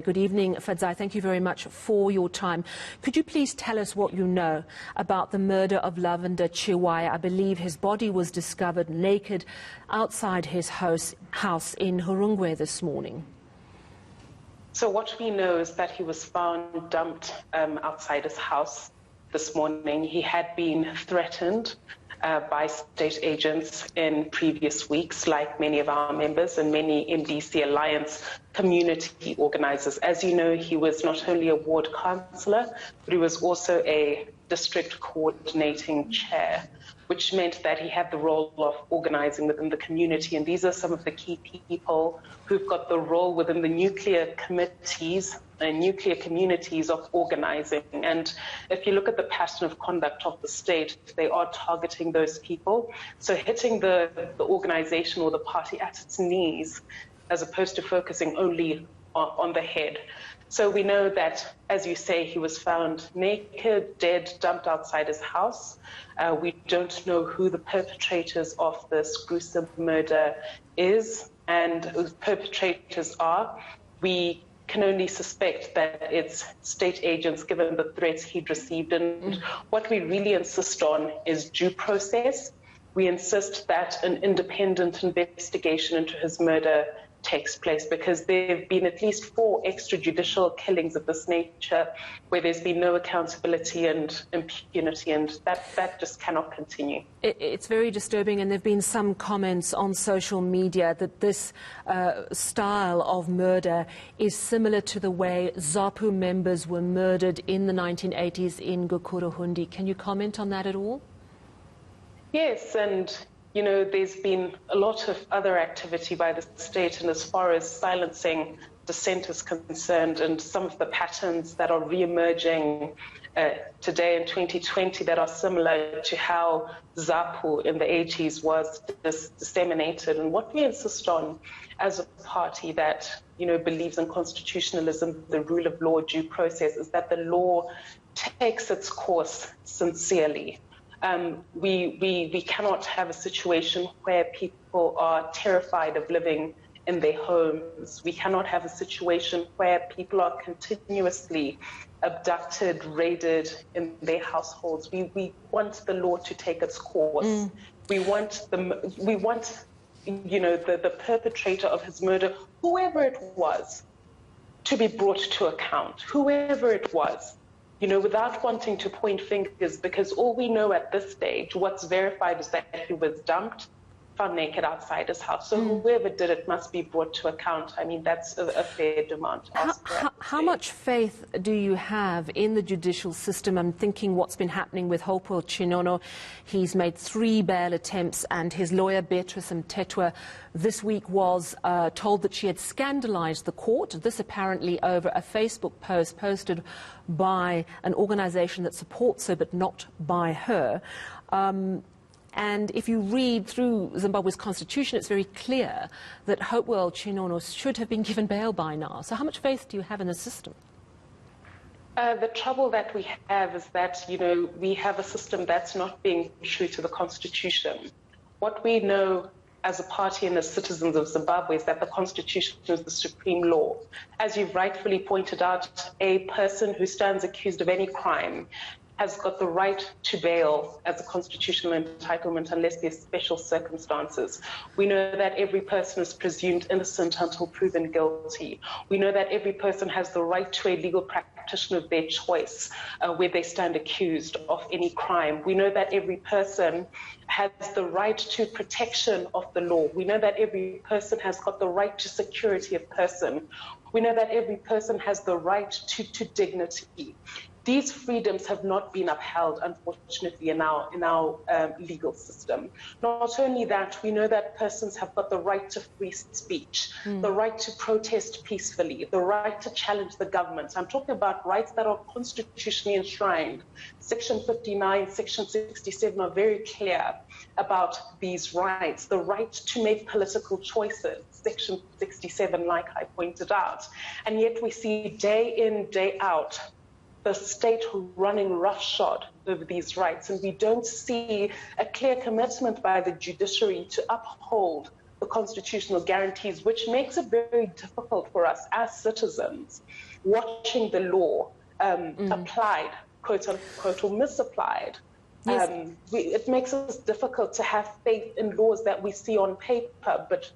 Good evening, Fadzai. Thank you very much for your time. Could you please tell us what you know about the murder of Lovender Chiwaya? I believe his body was discovered naked outside his house in Hurungwe this morning. So what we know is that he was found dumped outside his house this morning. He had been threatened by state agents in previous weeks, like many of our members and many MDC Alliance community organizers. As you know, he was not only a ward councillor, but he was also a district coordinating chair, which meant that he had the role of organizing within the community. And these are some of the key people who've got the role within the nuclear committees and nuclear communities of organizing. And if you look at the pattern of conduct of the state, they are targeting those people. So hitting the organization or the party at its knees, as opposed to focusing only on the head. So we know that, as you say, he was found naked, dead, dumped outside his house. We don't know who the perpetrators of this gruesome murder is and who the perpetrators are. We can only suspect that it's state agents, given the threats he'd received. And what we really insist on is due process. We insist that an independent investigation into his murder takes place, because there have been at least 4 extrajudicial killings of this nature where there's been no accountability and impunity, and that just cannot continue. It's very disturbing, and there have been some comments on social media that this style of murder is similar to the way Zapu members were murdered in the 1980s in Gukuruhundi. Can you comment on that at all? Yes, and you know, there's been a lot of other activity by the state, and as far as silencing dissent is concerned, and some of the patterns that are re-emerging today in 2020 that are similar to how Zapu in the 80s was disseminated. And what we insist on as a party that, you know, believes in constitutionalism, the rule of law, due process, is that the law takes its course sincerely. We cannot have a situation where people are terrified of living in their homes. We cannot have a situation where people are continuously abducted, raided in their households. We want the law to take its course. We want you know, the perpetrator of his murder, whoever it was, to be brought to account, whoever it was. You know, without wanting to point fingers, because all we know at this stage, what's verified is that he was dumped, found naked outside his house. So whoever did it must be brought to account. I mean, that's a fair demand. How much faith do you have in the judicial system? I'm thinking what's been happening with Hopewell Chinono. He's made 3 bail attempts, and his lawyer, Beatrice Mtetwa, this week was told that she had scandalized the court. This apparently over a Facebook post posted by an organization that supports her, but not by her. And if you read through Zimbabwe's constitution, it's very clear that Hopewell Chinono should have been given bail by now. So how much faith do you have in the system? The trouble that we have is that, you know, we have a system that's not being true to the constitution. What we know as a party and as citizens of Zimbabwe is that the constitution is the supreme law. As you've rightfully pointed out, a person who stands accused of any crime has got the right to bail as a constitutional entitlement unless there's special circumstances. We know that every person is presumed innocent until proven guilty. We know that every person has the right to a legal practitioner of their choice where they stand accused of any crime. We know that every person has the right to protection of the law. We know that every person has got the right to security of person. We know that every person has the right to dignity. These freedoms have not been upheld, unfortunately, in our legal system. Not only that, we know that persons have got the right to free speech, the right to protest peacefully, the right to challenge the government. I'm talking about rights that are constitutionally enshrined. Section 59, Section 67 are very clear about these rights. The right to make political choices, Section 67, like I pointed out. And yet we see day in, day out, the state running roughshod over these rights, and we don't see a clear commitment by the judiciary to uphold the constitutional guarantees, which makes it very difficult for us as citizens watching the law applied, quote unquote, or misapplied. Yes. It makes it difficult to have faith in laws that we see on paper, but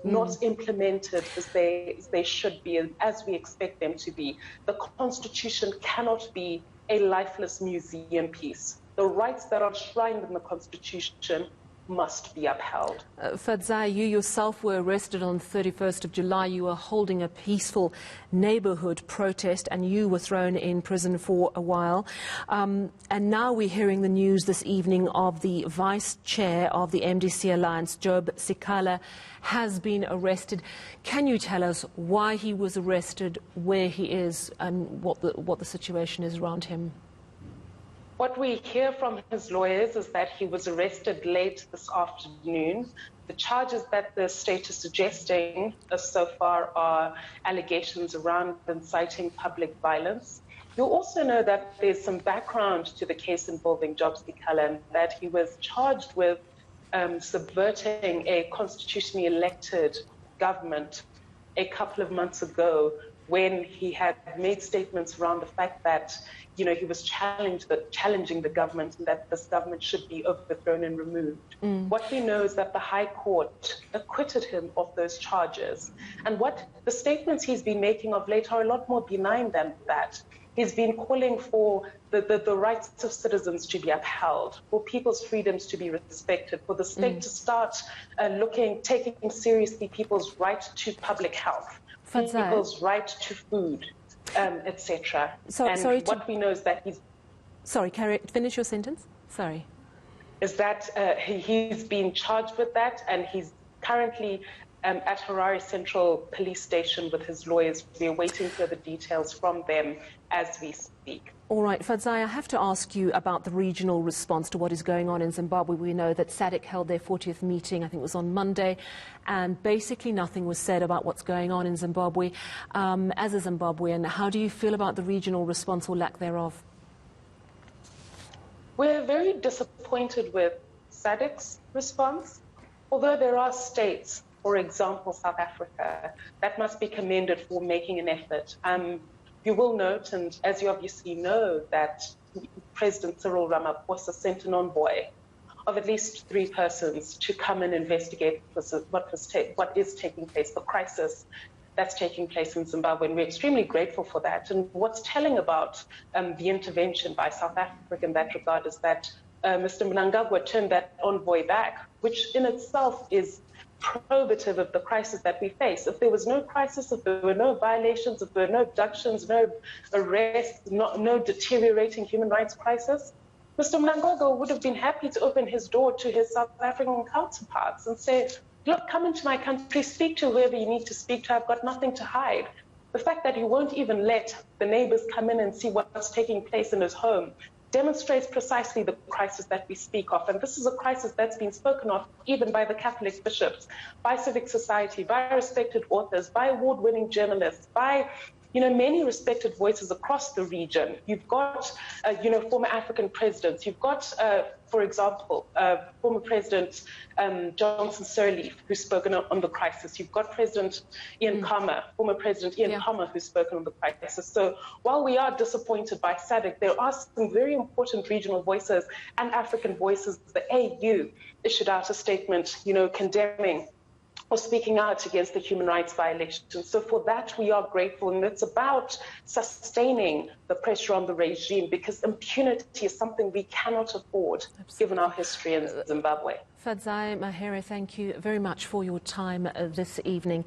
not implemented as they should be, as we expect them to be. The Constitution cannot be a lifeless museum piece. The rights that are enshrined in the Constitution must be upheld. Fadzai, you yourself were arrested on the 31st of July. You were holding a peaceful neighborhood protest and you were thrown in prison for a while. And now we're hearing the news this evening of the vice chair of the MDC Alliance, Sikhala, has been arrested. Can you tell us why he was arrested, where he is and what the situation is around him? What we hear from his lawyers is that he was arrested late this afternoon. The charges that the state is suggesting so far are allegations around inciting public violence. You'll also know that there's some background to the case involving Sikhala, and that he was charged with subverting a constitutionally elected government a couple of months ago, when he had made statements around the fact that he was challenging the government and that this government should be overthrown and removed. What we know is that the High Court acquitted him of those charges. And what the statements he's been making of late are a lot more benign than that. He's been calling for the rights of citizens to be upheld, for people's freedoms to be respected, for the state to start taking seriously people's right to public health, people's right to food, etc. What we know is that he's... Sorry, finish your sentence. Sorry. Is that he's been charged with that, and he's currently at Harare Central Police Station with his lawyers. We're waiting for the details from them as we speak. All right, Fadzai, I have to ask you about the regional response to what is going on in Zimbabwe. We know that SADC held their 40th meeting, I think it was on Monday, and basically nothing was said about what's going on in Zimbabwe. As a Zimbabwean, how do you feel about the regional response or lack thereof? We're very disappointed with SADC's response. Although there are states, for example, South Africa, that must be commended for making an effort. You will note, and as you obviously know, that President Cyril Ramaphosa sent an envoy of at least 3 persons to come and investigate what is taking place, the crisis that's taking place in Zimbabwe, and we're extremely grateful for that. And what's telling about the intervention by South Africa in that regard is that Mr. Mnangagwa turned that envoy back, which in itself is probative of the crisis that we face. If there was no crisis, if there were no violations, if there were no abductions, no arrests, no deteriorating human rights crisis, Mr. Mnangagwa would have been happy to open his door to his South African counterparts and say, look, come into my country, speak to whoever you need to speak to, I've got nothing to hide. The fact that he won't even let the neighbors come in and see what's taking place in his home demonstrates precisely the crisis that we speak of. And this is a crisis that's been spoken of even by the Catholic bishops, by civic society, by respected authors, by award-winning journalists, by many respected voices across the region. You've got, former African presidents. You've got, for example, former President Johnson Sirleaf, who's spoken on the crisis. You've got President Ian Khama, former President Ian Khama, who's spoken on the crisis. So while we are disappointed by SADC, there are some very important regional voices and African voices. The AU issued out a statement, condemning or speaking out against the human rights violations. So for that, we are grateful. And it's about sustaining the pressure on the regime, because impunity is something we cannot afford, given our history in Zimbabwe. Fadzai Mahere, thank you very much for your time this evening.